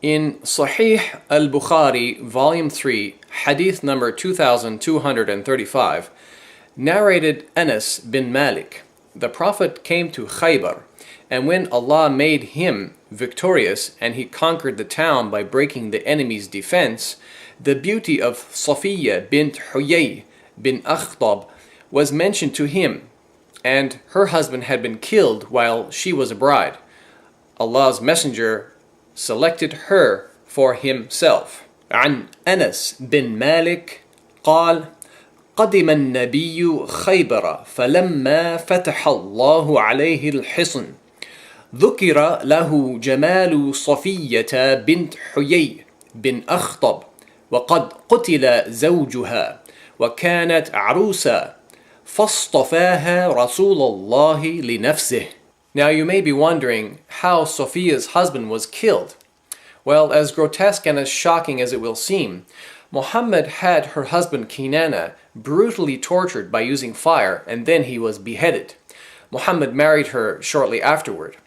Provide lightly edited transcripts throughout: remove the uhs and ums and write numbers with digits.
In Sahih al-Bukhari, Volume 3, Hadith number 2235, narrated Anas bin Malik, the Prophet came to Khaybar, and when Allah made him victorious and he conquered the town by breaking the enemy's defense, the beauty of Safiya bint Huyay bin Akhtab was mentioned to him, and her husband had been killed while she was a bride. Allah's Messenger selected her for himself. عن أنس بن مالك قال: قدم النبي خيبر فلما فتح الله عليه الحصن ذكر له جمال صفية بنت حيي بن أخطب وقد قتل زوجها وكانت عروسا فاصطفاها رسول الله لنفسه. Now you may be wondering how Sophia's husband was killed. Well, as grotesque and as shocking as it will seem, Muhammad had her husband Kinana brutally tortured by using fire, and then he was beheaded. Muhammad married her shortly afterward.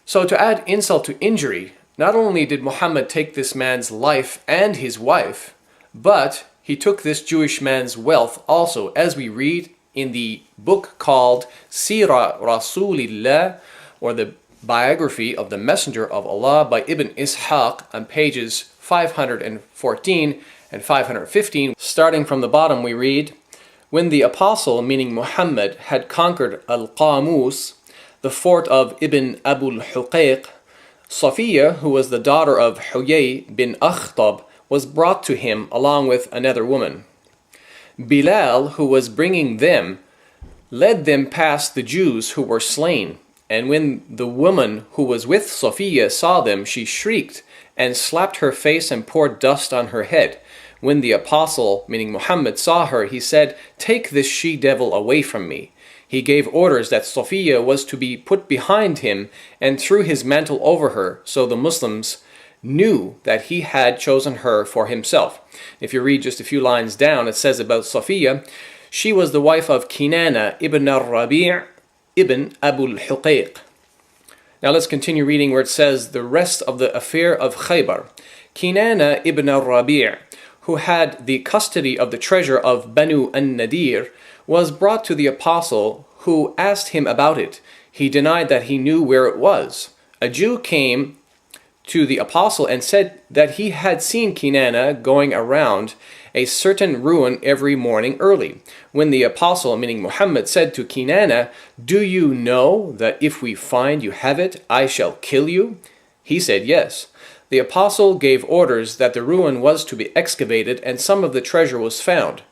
So to add insult to injury, not only did Muhammad take this man's life and his wife, but he took this Jewish man's wealth also, as we read in the book called Sira Rasulillah, or the biography of the Messenger of Allah by Ibn Ishaq, on pages 514 and 515. Starting from the bottom we read, when the apostle, meaning Muhammad, had conquered Al-Qamus, the fort of Ibn Abu al-Huqayq, Safiya, who was the daughter of Huyay bin Akhtab, was brought to him along with another woman. Bilal, who was bringing them, led them past the Jews who were slain, and when the woman who was with Safiya saw them, she shrieked and slapped her face and poured dust on her head. When the apostle, meaning Muhammad, saw her, he said, "Take this she-devil away from me." He gave orders that Safiya was to be put behind him and threw his mantle over her, so the Muslims knew that he had chosen her for himself. If you read just a few lines down, it says about Safiya, she was the wife of Kinana ibn al-Rabi' ibn Abu al-Huqayq. Now let's continue reading where it says the rest of the affair of Khaybar. Kinana ibn al-Rabi', who had the custody of the treasure of Banu an-Nadir, was brought to the apostle, who asked him about it. He denied that he knew where it was. A Jew came to the apostle and said that he had seen Kinana going around a certain ruin every morning early. When the apostle, meaning Muhammad, said to Kinana, "Do you know that if we find you have it, I shall kill you?" He said yes. The apostle gave orders that the ruin was to be excavated, and some of the treasure was found.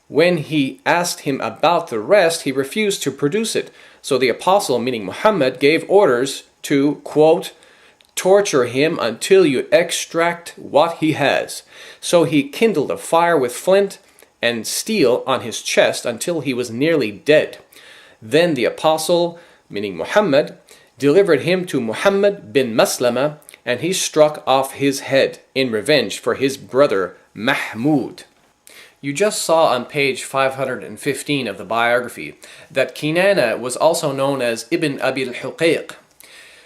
When he asked him about the rest, he refused to produce it. So the apostle, meaning Muhammad, gave orders to, quote, torture him until you extract what he has. So he kindled a fire with flint and steel on his chest until he was nearly dead. Then the apostle, meaning Muhammad, delivered him to Muhammad bin Maslama, and he struck off his head in revenge for his brother Mahmud. You just saw on page 515 of the biography that Kinana was also known as Ibn Abi al-Huqayq.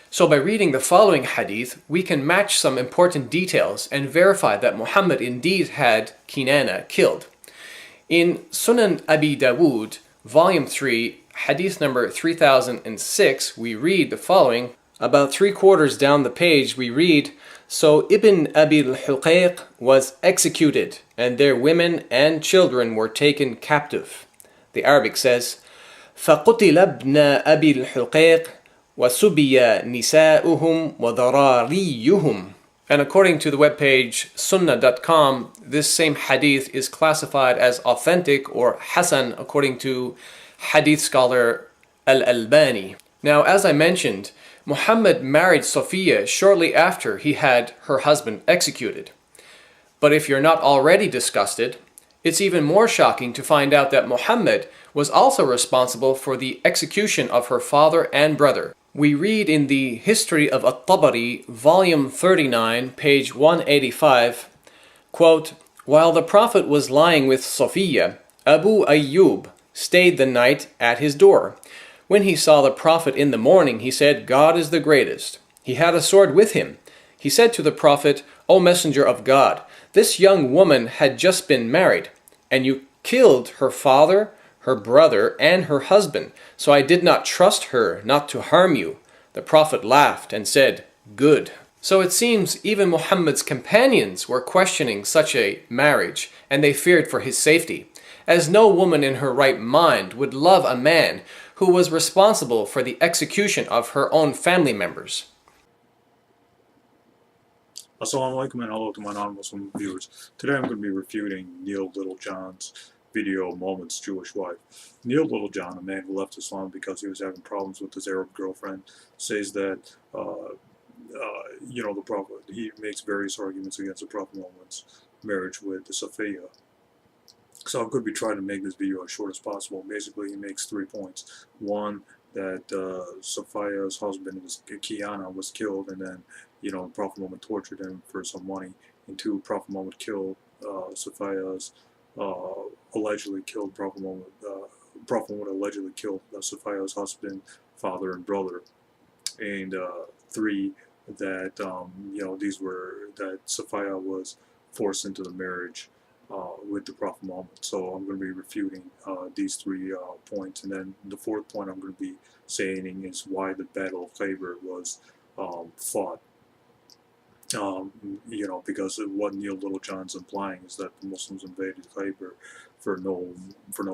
So by reading the following hadith, we can match some important details and verify that Muhammad indeed had Kinana killed. In Sunan Abi Dawood, Volume 3, Hadith number 3006, we read the following. About 3/4 down the page, we read, so Ibn Abi al-Huqayq was executed, and their women and children were taken captive. The Arabic says, فَقُتِلَ ابْنَ أَبِي الْحُقَيْقِ وَسُبِيَ نِسَاؤُهُمْ وَذَرَارِيُّهُمْ. And according to the webpage sunnah.com, this same hadith is classified as authentic or Hasan according to hadith scholar Al-Albani. Now, as I mentioned, Muhammad married Safiya shortly after he had her husband executed. But if you're not already disgusted, it's even more shocking to find out that Muhammad was also responsible for the execution of her father and brother. We read in the History of At-Tabari, Volume 39, page 185, quote, while the Prophet was lying with Safiya, Abu Ayyub stayed the night at his door. When he saw the Prophet in the morning, he said, God is the greatest. He had a sword with him. He said to the Prophet, O Messenger of God, this young woman had just been married, and you killed her father, her brother, and her husband, so I did not trust her not to harm you. The Prophet laughed and said, Good. So it seems even Muhammad's companions were questioning such a marriage, and they feared for his safety, as no woman in her right mind would love a man who was responsible for the execution of her own family members. Assalamu alaikum and hello to my non-Muslim viewers. Today I'm going to be refuting Neil Littlejohn's video, Moments Jewish Wife. Neil Littlejohn, a man who left Islam because he was having problems with his Arab girlfriend, says that, the Prophet, he makes various arguments against the Prophet Muhammad's marriage with the Safiya. So I'm going to be trying to make this video as short as possible. Basically, he makes 3 points. One, that Safiya's husband, Kiana, was killed, and then, Prophet Muhammad tortured him for some money. And 2, Prophet Muhammad killed Safiya's, allegedly killed Prophet Muhammad. Prophet Muhammad allegedly killed Safiya's husband, father, and brother. And 3, that that Safiya was forced into the marriage with the Prophet Muhammad. So I'm going to be refuting these 3 points, and then the 4th point I'm going to be saying is why the Battle of Khaybar was fought. Because what Neil Littlejohn's implying is that the Muslims invaded Khaybar for no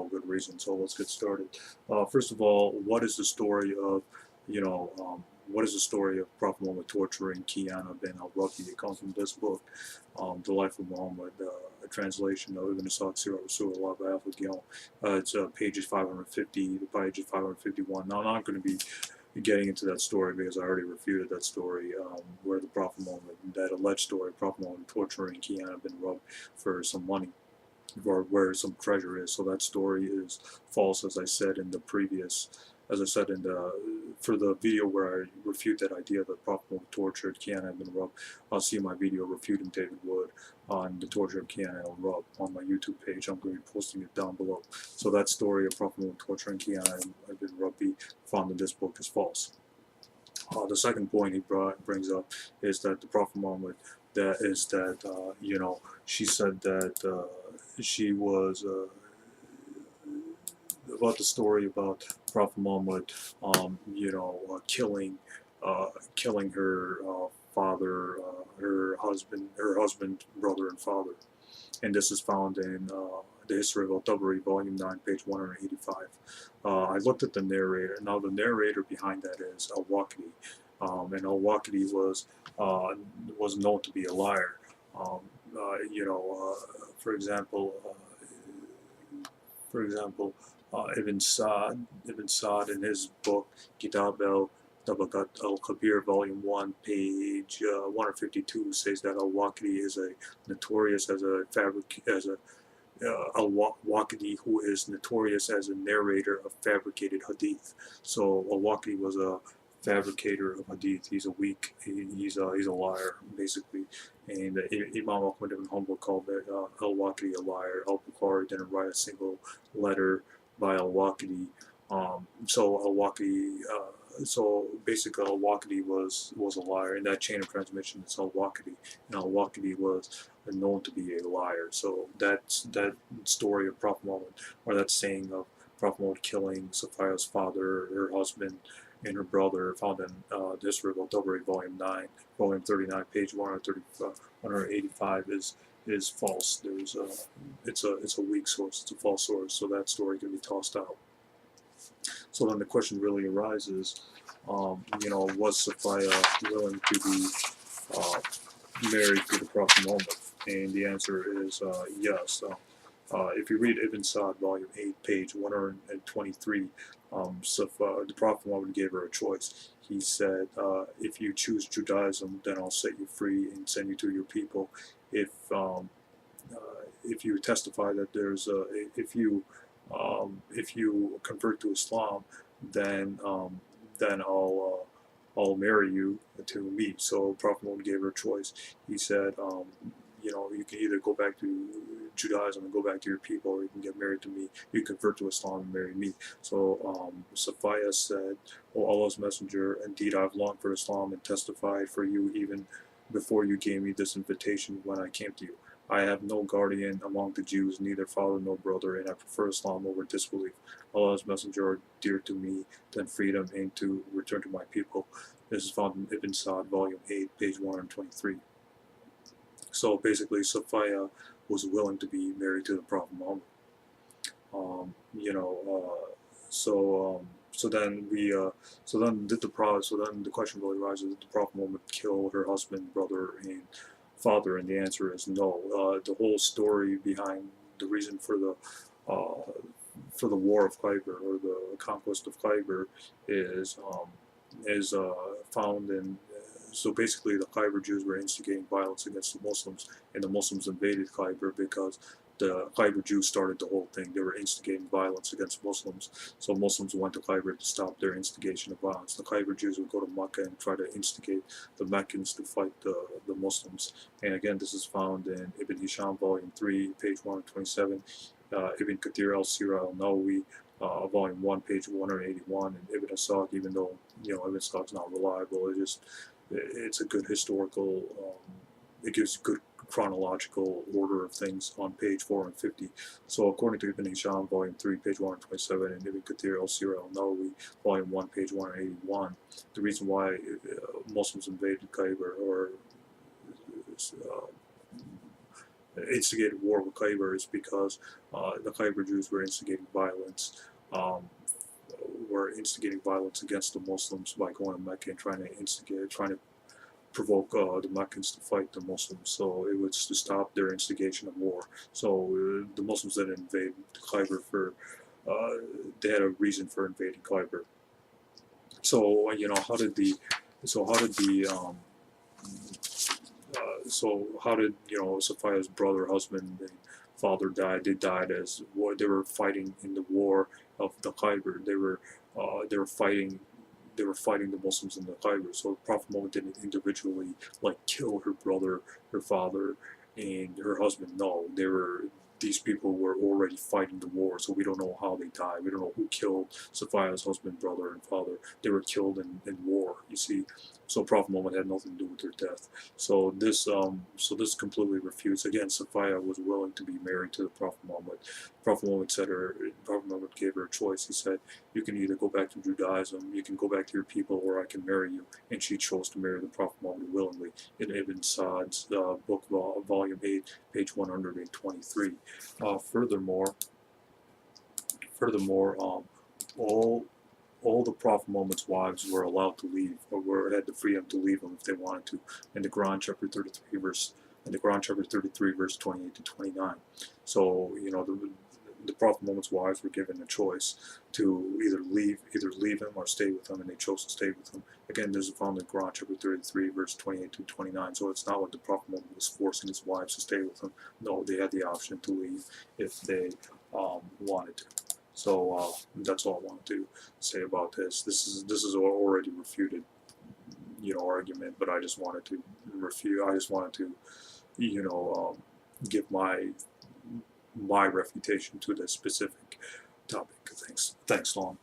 good reason. So let's get started. First of all, what is the story of Prophet Muhammad torturing Kiana bin al-Rabi? It comes from this book, The Life of Muhammad, a translation of Ibn Sa'd Sirah Rasulullah by Al-Faqih. It's pages 550 to pages 551. Now, I'm not going to be getting into that story because I already refuted that story, where the Prophet Muhammad, that alleged story, Prophet Muhammad torturing Kiana bin Rabi for some money, or where some treasure is. So that story is false, as I said in the previous. As I said for the video where I refute that idea that Prophet Muhammad tortured Kiana bin Rabi, I'll see my video refuting David Wood on the torture of Kiana bin Rabi on my YouTube page. I'm going to be posting it down below. So that story of Prophet Muhammad torturing Kiana bin Rabi found in this book is false. The second point he brings up is that the Prophet Muhammad, she said that she was about the story about Prophet Muhammad, killing her father, her husband, brother, and father. And this is found in the History of Al-Tabari, Volume 9, page 185. I looked at the narrator. Now, the narrator behind that is Al-Waqidi. And Al-Waqidi was known to be a liar. For example, Ibn Sa'd in his book Kitabe al-Kabir, Volume 1, page 152, says that Al-Waqidi is Al-Waqidi, who is notorious as a narrator of fabricated hadith. So Al-Waqidi was a fabricator of hadith. He's he's a liar, basically. And Imam Ahmad ibn Hanbal called Al-Waqidi a liar. Al-Bukhari didn't write a single letter by Al-Waqidi. So basically Al-Waqidi was a liar. In that chain of transmission, it's Al-Waqidi, and Al-Waqidi was known to be a liar. So that story of Prophet Muhammad, or that saying of Prophet Muhammad killing Safiya's father, her husband, and her brother, found in the History of Al-Tabari, Volume 9, Volume 39, page 185, is false. It's a weak source. It's a false source. So that story can be tossed out. So then the question really arises, was Safiya willing to be married to the Prophet Muhammad? And the answer is yes. If you read Ibn Sa'd, Volume 8, page 123, the Prophet Muhammad gave her a choice. He said, if you choose Judaism, then I'll set you free and send you to your people. If you testify that if you convert to Islam, then I'll marry you to me. So Prophet Muhammad gave her a choice. He said, you can either go back to Judaism and go back to your people, or you can get married to me. You convert to Islam and marry me. So Safiya said, "O Allah's Messenger, indeed I have longed for Islam and testified for you even before you gave me this invitation when I came to you. I have no guardian among the Jews, neither father nor brother, and I prefer Islam over disbelief. Allah's messenger are dear to me than freedom and to return to my people. This is found in Ibn Sa'd, volume 8, page 123. So basically, Safiya was willing to be married to the Prophet Muhammad. So then the question really arises: did the Prophet Muhammad kill her husband, brother, and father? And the answer is no. The whole story behind the reason for the war of Khaybar, or the conquest of Khaybar, is found in. So basically, the Khaybar Jews were instigating violence against the Muslims, and the Muslims invaded Khaybar because the Khaybar Jews started the whole thing. They were instigating violence against Muslims, so Muslims went to Khaybar to stop their instigation of violence. The Khaybar Jews would go to Mecca and try to instigate the Meccans to fight the Muslims. And again, this is found in Ibn Hisham, volume 3, page 127, Ibn Kathir al-Sirah al-Nawawi, volume 1, page 181, and Ibn Asad, even though Ibn Asad's not reliable, it's a good historical, it gives good chronological order of things on page 450. So according to Ibn Hisham, volume 3, page 127, and Ibn Kathir al-Sirah al-Nawawi, volume 1, page 181, the reason why Muslims invaded Khaybar, or instigated war with Khaybar, is because the Khaybar Jews were instigating violence against the Muslims by going to Mecca and trying to provoke the Meccans to fight the Muslims. So it was to stop their instigation of war. So the Muslims didn't invade Khaybar they had a reason for invading Khaybar. So how did Safiya's brother, husband, and father died? They died as they were fighting in the war of the Khaybar. They were fighting the Muslims in the Khaybar. So Prophet Muhammad didn't individually kill her brother, her father, and her husband. No, these people were already fighting the war, so we don't know how they died. We don't know who killed Safiya's husband, brother, and father. They were killed in war, you see. So Prophet Muhammad had nothing to do with their death. So this completely refutes. Again, Safiya was willing to be married to the Prophet Muhammad. Prophet Muhammad gave her a choice. He said, you can either go back to Judaism, you can go back to your people, or I can marry you. And she chose to marry the Prophet Muhammad willingly in Ibn Sa'd's book, volume 8, page 123. Furthermore, all the Prophet Muhammad's wives were allowed to leave, or had the freedom to leave them if they wanted to. In the Quran, chapter 33, verse 28 to 29. So the Prophet Muhammad's wives were given a choice to either leave him or stay with him, and they chose to stay with him. Again, this is found in Quran chapter 33, verse 28 to 29. So it's not like the Prophet Muhammad was forcing his wives to stay with him. No, they had the option to leave if they wanted to. So that's all I wanted to say about this. This is already refuted, argument, but I just wanted to refute. I just wanted to, give my refutation to this specific topic. Thanks, Long.